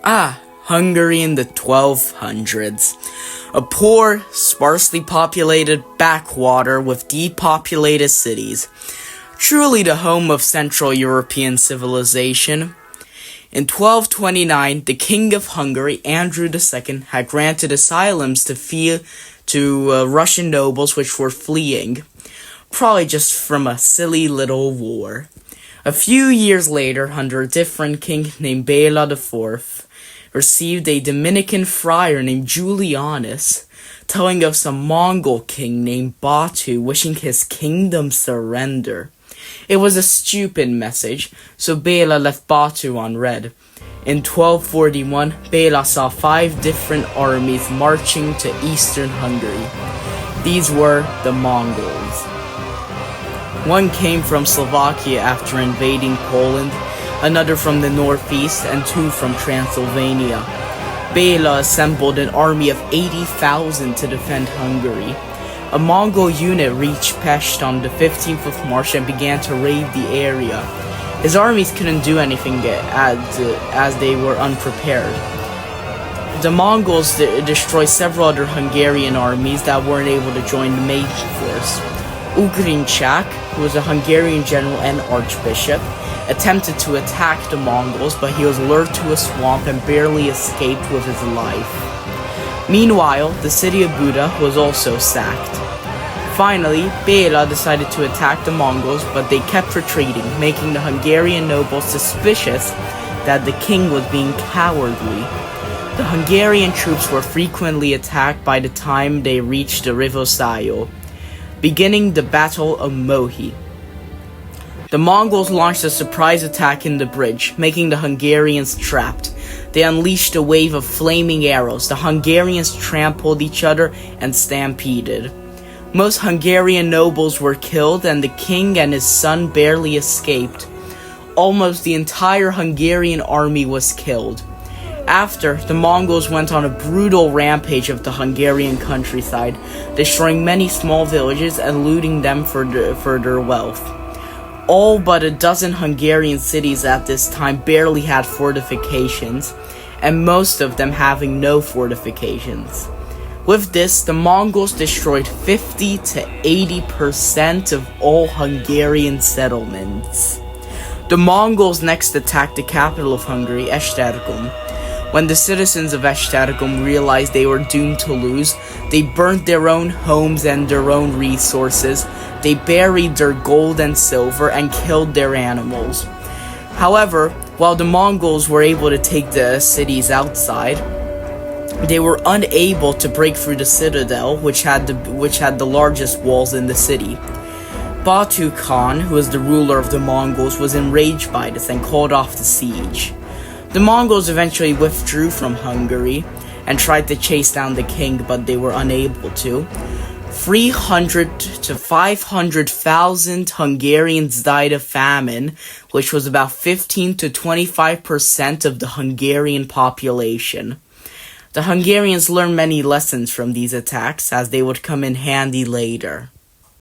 Hungary in the 1200s. A poor, sparsely populated backwater with depopulated cities. Truly the home of Central European civilization. In 1229, the King of Hungary, Andrew II, had granted asylums to Russian nobles which were fleeing, probably just from a silly little war. A few years later, under a different king named Bela IV, received a Dominican friar named Julianus, telling of some Mongol king named Batu wishing his kingdom surrender. It was a stupid message, so Bela left Batu unread. In 1241, Bela saw 5 different armies marching to eastern Hungary. These were the Mongols. One came from Slovakia after invading Poland, another from the northeast, and 2 from Transylvania. Bela assembled an army of 80,000 to defend Hungary. A Mongol unit reached Pest on the 15th of March and began to raid the area. His armies couldn't do anything as they were unprepared. The Mongols destroyed several other Hungarian armies that weren't able to join the main force. Ugrinchak, who was a Hungarian general and archbishop, attempted to attack the Mongols, but he was lured to a swamp and barely escaped with his life. Meanwhile, the city of Buda was also sacked. Finally, Bela decided to attack the Mongols, but they kept retreating, making the Hungarian nobles suspicious that the king was being cowardly. The Hungarian troops were frequently attacked by the time they reached the river Sajo, beginning the Battle of Mohi. The Mongols launched a surprise attack in the bridge, making the Hungarians trapped. They unleashed a wave of flaming arrows. The Hungarians trampled each other and stampeded. Most Hungarian nobles were killed, and the king and his son barely escaped. Almost the entire Hungarian army was killed. After, the Mongols went on a brutal rampage of the Hungarian countryside, destroying many small villages and looting them for their wealth. All but a dozen Hungarian cities at this time barely had fortifications, and most of them having no fortifications. With this, the Mongols destroyed 50 to 80% of all Hungarian settlements. The Mongols next attacked the capital of Hungary, Esztergom. When the citizens of Esztergom realized they were doomed to lose, they burnt their own homes and their own resources. They buried their gold and silver and killed their animals. However, while the Mongols were able to take the cities outside, they were unable to break through the citadel, which had the largest walls in the city. Batu Khan, who was the ruler of the Mongols, was enraged by this and called off the siege. The Mongols eventually withdrew from Hungary and tried to chase down the king, but they were unable to. 300 to 500,000 Hungarians died of famine, which was about 15 to 25% of the Hungarian population. The Hungarians learned many lessons from these attacks, as they would come in handy later.